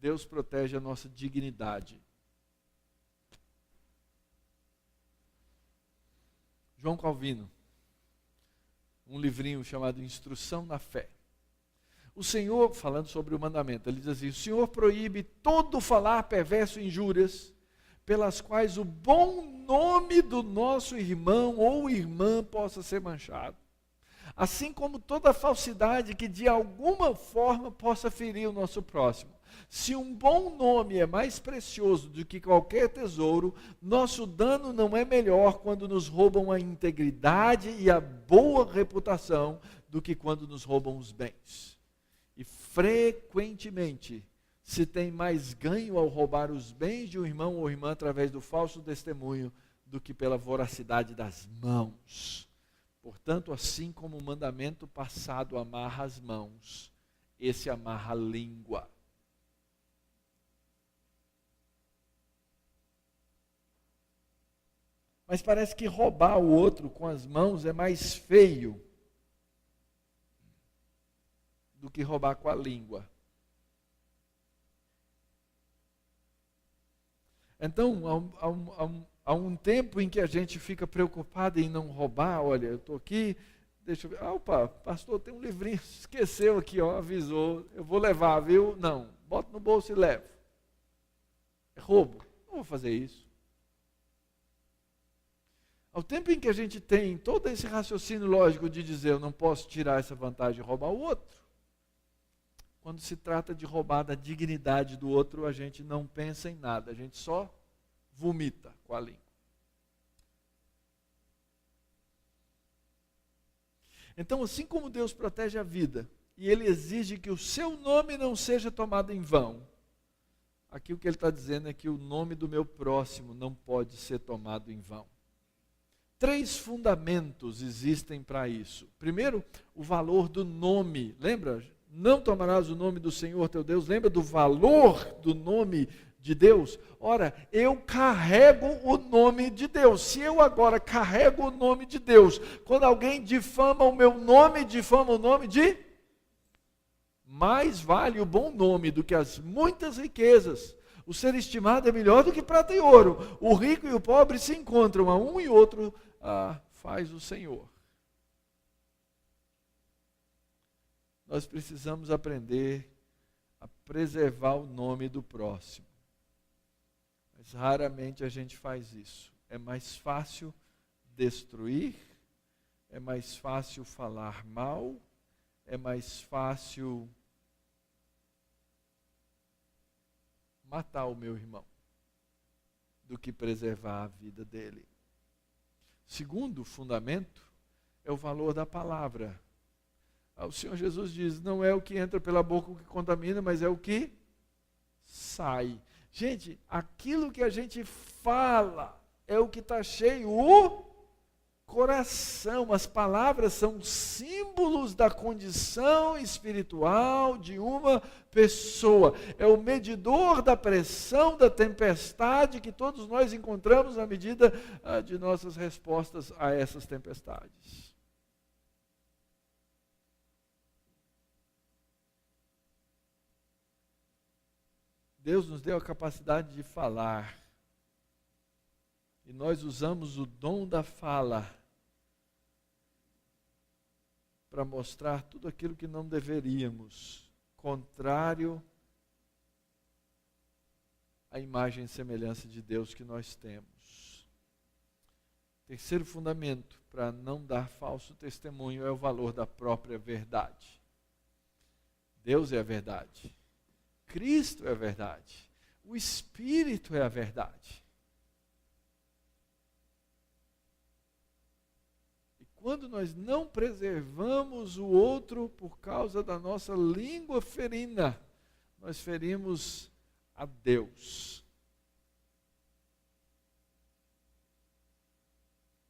Deus protege a nossa dignidade. João Calvino, um livrinho chamado Instrução na Fé. O Senhor, falando sobre o mandamento, ele diz assim: o Senhor proíbe todo falar perverso e injúrias, pelas quais o bom nome do nosso irmão ou irmã possa ser manchado. Assim como toda falsidade que de alguma forma possa ferir o nosso próximo. Se um bom nome é mais precioso do que qualquer tesouro, nosso dano não é melhor quando nos roubam a integridade e a boa reputação do que quando nos roubam os bens. E frequentemente se tem mais ganho ao roubar os bens de um irmão ou irmã através do falso testemunho do que pela voracidade das mãos. Portanto, assim como o mandamento passado amarra as mãos, esse amarra a língua. Mas parece que roubar o outro com as mãos é mais feio do que roubar com a língua. Então, há um tempo em que a gente fica preocupado em não roubar. Olha, eu estou aqui, deixa eu ver. Opa, pastor, tem um livrinho, esqueceu aqui, avisou, eu vou levar, viu? Não, bota no bolso e leva. É roubo, não vou fazer isso. Ao tempo em que a gente tem todo esse raciocínio lógico de dizer, eu não posso tirar essa vantagem de roubar o outro, quando se trata de roubar da dignidade do outro, a gente não pensa em nada, a gente só vomita com a língua. Então, assim como Deus protege a vida, e Ele exige que o seu nome não seja tomado em vão, aqui o que Ele está dizendo é que o nome do meu próximo não pode ser tomado em vão. 3 fundamentos existem para isso. Primeiro, o valor do nome. Lembra? Não tomarás o nome do Senhor teu Deus. Lembra do valor do nome de Deus? Ora, eu carrego o nome de Deus. Se eu agora carrego o nome de Deus, quando alguém difama o meu nome, difama o nome de... Mais vale o bom nome do que as muitas riquezas. O ser estimado é melhor do que prata e ouro. O rico e o pobre se encontram, a um e outro faz o Senhor. Nós precisamos aprender a preservar o nome do próximo. Mas raramente a gente faz isso. É mais fácil destruir, é mais fácil falar mal, é mais fácil matar o meu irmão do que preservar a vida dele. Segundo fundamento é o valor da palavra. O Senhor Jesus diz, não é o que entra pela boca o que contamina, mas é o que sai. Gente, aquilo que a gente fala é o que está cheio o coração. As palavras são símbolos da condição espiritual de uma pessoa. É o medidor da pressão da tempestade que todos nós encontramos na medida de nossas respostas a essas tempestades. Deus nos deu a capacidade de falar. E nós usamos o dom da fala para mostrar tudo aquilo que não deveríamos, contrário à imagem e semelhança de Deus que nós temos. Terceiro fundamento para não dar falso testemunho é o valor da própria verdade. Deus é a verdade. Cristo é a verdade. O Espírito é a verdade. E quando nós não preservamos o outro por causa da nossa língua ferina, nós ferimos a Deus.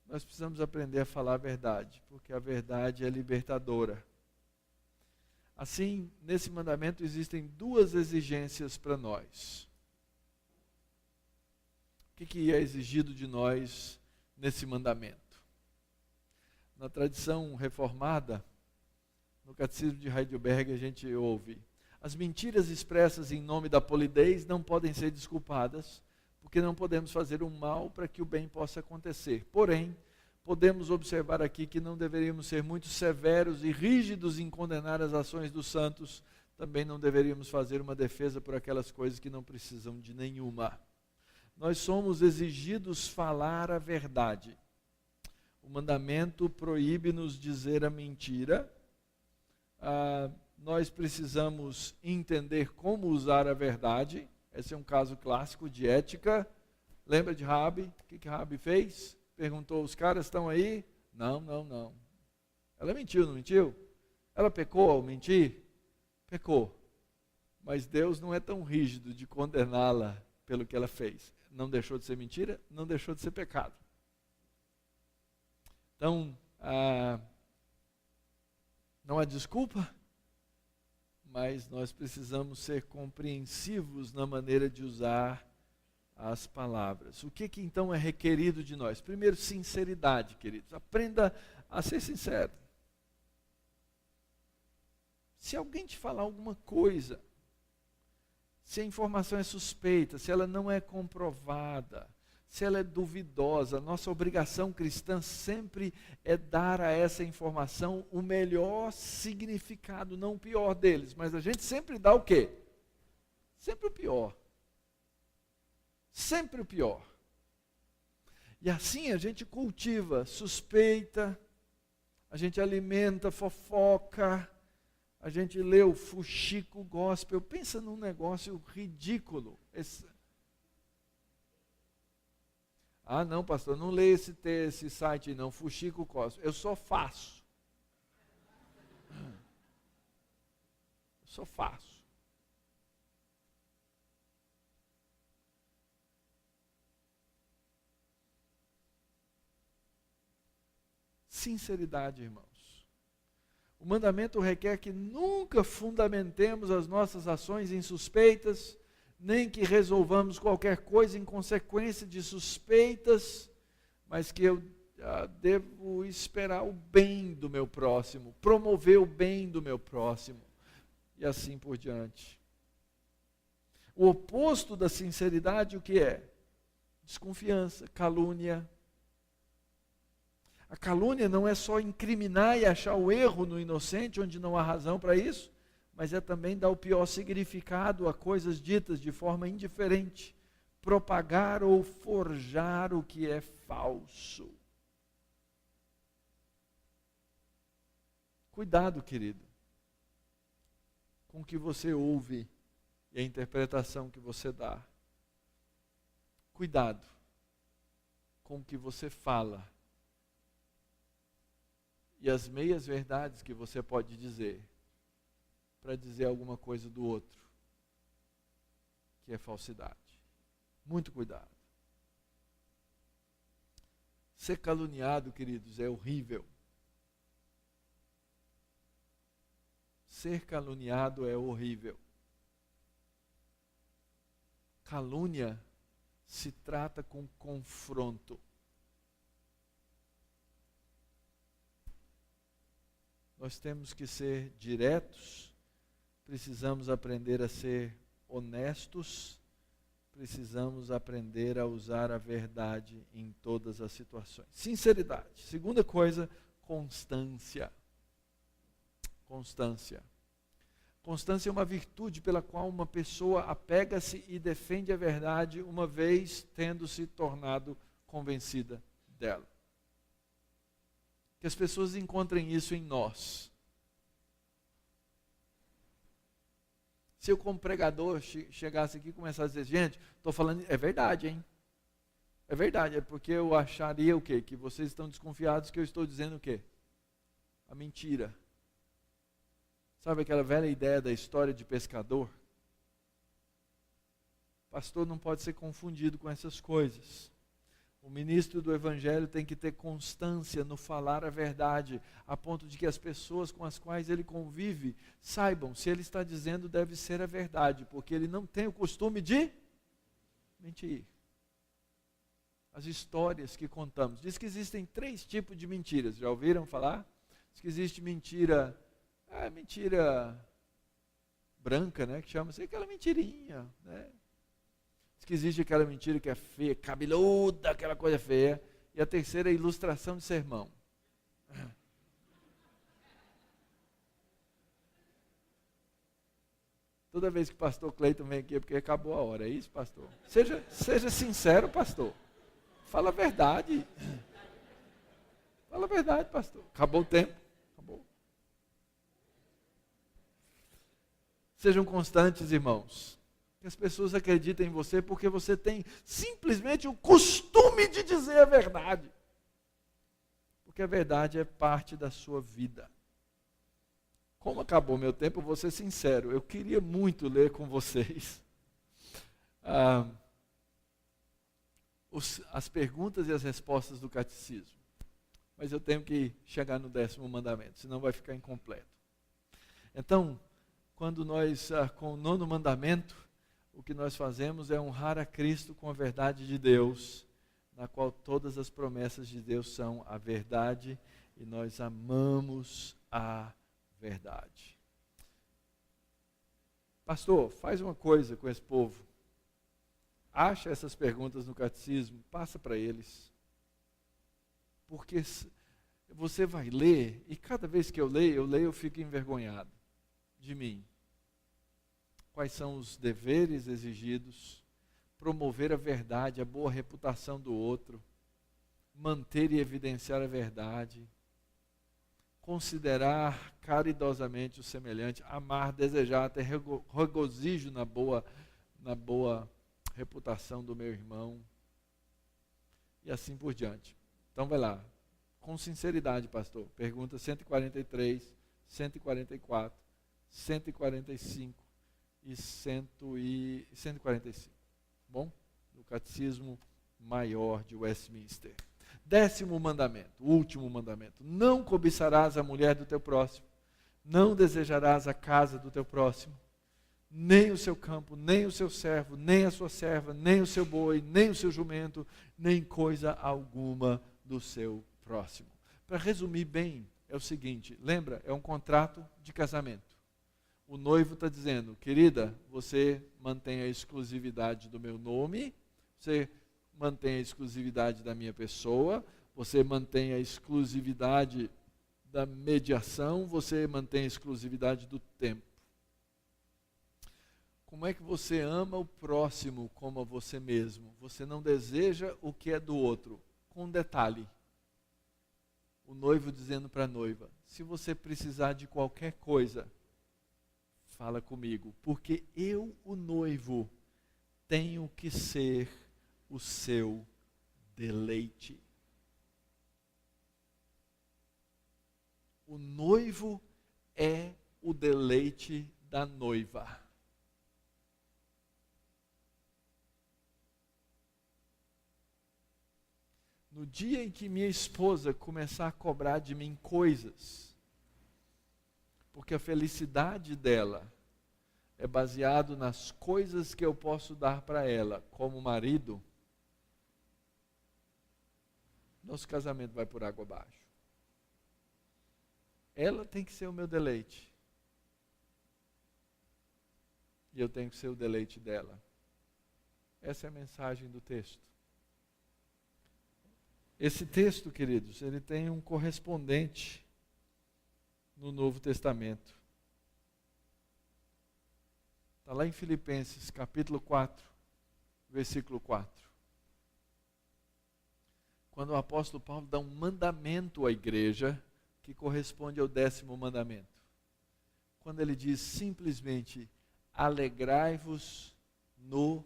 Nós precisamos aprender a falar a verdade, porque a verdade é libertadora. Assim, nesse mandamento existem 2 exigências para nós. O que é exigido de nós nesse mandamento? Na tradição reformada, no Catecismo de Heidelberg, a gente ouve: as mentiras expressas em nome da polidez não podem ser desculpadas, porque não podemos fazer o mal para que o bem possa acontecer. Porém, podemos observar aqui que não deveríamos ser muito severos e rígidos em condenar as ações dos santos, também não deveríamos fazer uma defesa por aquelas coisas que não precisam de nenhuma. Nós somos exigidos falar a verdade. O mandamento proíbe-nos dizer a mentira. Nós precisamos entender como usar a verdade. Esse é um caso clássico de ética. Lembra de Raabe? O que Raabe fez? Perguntou, os caras estão aí? Não. Ela mentiu, não mentiu? Ela pecou ao mentir? Pecou. Mas Deus não é tão rígido de condená-la pelo que ela fez. Não deixou de ser mentira, não deixou de ser pecado. Então, não há desculpa, mas nós precisamos ser compreensivos na maneira de usar as palavras. O que então é requerido de nós? Primeiro, sinceridade, queridos. Aprenda a ser sincero. Se alguém te falar alguma coisa, se a informação é suspeita, se ela não é comprovada, se ela é duvidosa, nossa obrigação cristã sempre é dar a essa informação o melhor significado, não o pior deles. Mas a gente sempre dá o quê? Sempre o pior. Sempre o pior. E assim a gente cultiva suspeita, a gente alimenta fofoca, a gente lê o fuxico gospel. Pensa num negócio ridículo. Ah, não, pastor, não leia esse site não, fuxico gospel. Eu só faço. Eu só faço. Sinceridade, irmãos. O mandamento requer que nunca fundamentemos as nossas ações em suspeitas, nem que resolvamos qualquer coisa em consequência de suspeitas, mas que eu devo esperar o bem do meu próximo, promover o bem do meu próximo, e assim por diante. O oposto da sinceridade, o que é? Desconfiança, calúnia. A calúnia não é só incriminar e achar o erro no inocente, onde não há razão para isso, mas é também dar o pior significado a coisas ditas de forma indiferente, propagar ou forjar o que é falso. Cuidado, querido, com o que você ouve e a interpretação que você dá. Cuidado com o que você fala e as meias verdades que você pode dizer para dizer alguma coisa do outro que é falsidade. Muito cuidado. Ser caluniado, queridos, é horrível. Ser caluniado é horrível. Calúnia se trata com confronto. Nós temos que ser diretos, precisamos aprender a ser honestos, precisamos aprender a usar a verdade em todas as situações. Sinceridade. Segunda coisa, constância. Constância. Constância é uma virtude pela qual uma pessoa apega-se e defende a verdade uma vez tendo se tornado convencida dela. Que as pessoas encontrem isso em nós. Se eu como pregador chegasse aqui e começasse a dizer, gente, estou falando, é verdade, hein? É verdade, é porque eu acharia o quê? Que vocês estão desconfiados que eu estou dizendo o quê? A mentira. Sabe aquela velha ideia da história de pescador? Pastor não pode ser confundido com essas coisas. O ministro do Evangelho tem que ter constância no falar a verdade, a ponto de que as pessoas com as quais ele convive saibam se ele está dizendo deve ser a verdade, porque ele não tem o costume de mentir. As histórias que contamos. Diz que existem 3 tipos de mentiras. Já ouviram falar? Diz que existe mentira, mentira branca, né? Que chama-se aquela mentirinha, né? Diz que existe aquela mentira que é feia, cabeluda, aquela coisa feia. E a terceira é a ilustração de sermão. Toda vez que o pastor Cleiton vem aqui é porque acabou a hora, é isso, pastor? Seja sincero, pastor. Fala a verdade. Fala a verdade, pastor. Acabou o tempo. Acabou. Sejam constantes, irmãos. Que as pessoas acreditem em você porque você tem simplesmente o costume de dizer a verdade. Porque a verdade é parte da sua vida. Como acabou meu tempo, eu vou ser sincero. Eu queria muito ler com vocês as perguntas e as respostas do catecismo. Mas eu tenho que chegar no 10º mandamento, senão vai ficar incompleto. Então, quando nós, com o 9º mandamento, o que nós fazemos é honrar a Cristo com a verdade de Deus, na qual todas as promessas de Deus são a verdade, e nós amamos a verdade. Pastor, faz uma coisa com esse povo. Acha essas perguntas no catecismo, passa para eles. Porque você vai ler, e cada vez que eu leio, eu fico envergonhado de mim. Quais são os deveres exigidos? Promover a verdade, a boa reputação do outro, manter e evidenciar a verdade, considerar caridosamente o semelhante, amar, desejar, ter regozijo na boa reputação do meu irmão, e assim por diante. Então vai lá, com sinceridade, pastor, pergunta 143, 144, 145 e 145. Bom, no Catecismo Maior de Westminster. 10º mandamento, o último mandamento. Não cobiçarás a mulher do teu próximo, não desejarás a casa do teu próximo, nem o seu campo, nem o seu servo, nem a sua serva, nem o seu boi, nem o seu jumento, nem coisa alguma do seu próximo. Para resumir bem, é o seguinte, lembra, é um contrato de casamento. O noivo está dizendo, querida, você mantém a exclusividade do meu nome, você mantém a exclusividade da minha pessoa, você mantém a exclusividade da mediação, você mantém a exclusividade do tempo. Como é que você ama o próximo como a você mesmo? Você não deseja o que é do outro. Com um detalhe, o noivo dizendo para a noiva, se você precisar de qualquer coisa, fala comigo, porque eu, o noivo, tenho que ser o seu deleite. O noivo é o deleite da noiva. No dia em que minha esposa começar a cobrar de mim coisas, porque a felicidade dela é baseado nas coisas que eu posso dar para ela, como marido, nosso casamento vai por água abaixo. Ela tem que ser o meu deleite. E eu tenho que ser o deleite dela. Essa é a mensagem do texto. Esse texto, queridos, ele tem um correspondente no Novo Testamento. Está lá em Filipenses, capítulo 4, versículo 4. Quando o apóstolo Paulo dá um mandamento à igreja, que corresponde ao 10º mandamento. Quando ele diz simplesmente, alegrai-vos no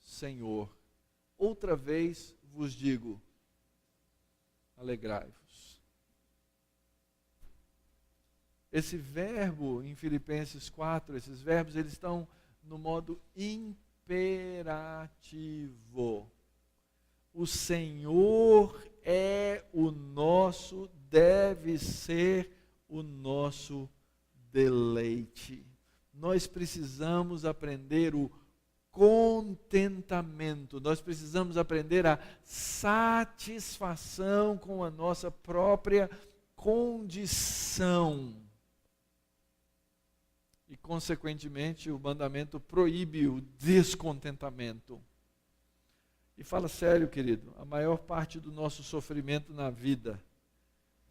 Senhor. Outra vez vos digo, alegrai-vos. Esse verbo em Filipenses 4, esses verbos, eles estão no modo imperativo. O Senhor é o nosso, deve ser o nosso deleite. Nós precisamos aprender o contentamento, nós precisamos aprender a satisfação com a nossa própria condição. E, consequentemente, o mandamento proíbe o descontentamento. E fala sério, querido, a maior parte do nosso sofrimento na vida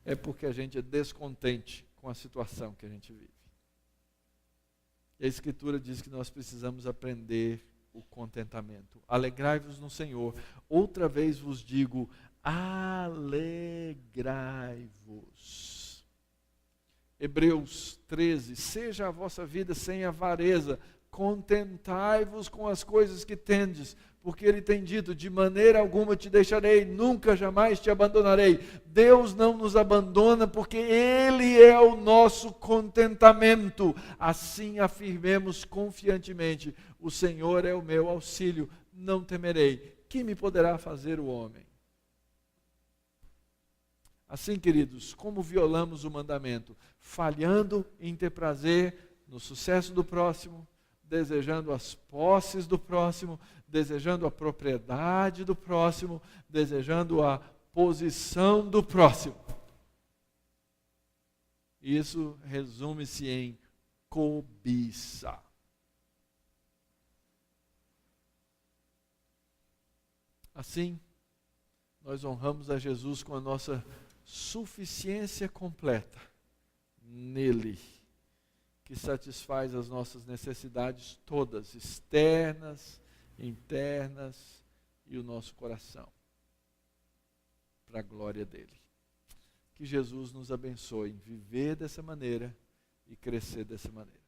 é porque a gente é descontente com a situação que a gente vive. E a Escritura diz que nós precisamos aprender o contentamento. Alegrai-vos no Senhor. Outra vez vos digo, alegrai-vos. Hebreus 13, seja a vossa vida sem avareza, contentai-vos com as coisas que tendes, porque ele tem dito, de maneira alguma te deixarei, nunca jamais te abandonarei. Deus não nos abandona porque Ele é o nosso contentamento. Assim afirmemos confiantemente, o Senhor é o meu auxílio, não temerei. Que me poderá fazer o homem? Assim, queridos, como violamos o mandamento? Falhando em ter prazer no sucesso do próximo, desejando as posses do próximo, desejando a propriedade do próximo, desejando a posição do próximo. Isso resume-se em cobiça. Assim, nós honramos a Jesus com a nossa suficiência completa nele, que satisfaz as nossas necessidades todas, externas, internas e o nosso coração, para a glória dele. Que Jesus nos abençoe em viver dessa maneira e crescer dessa maneira.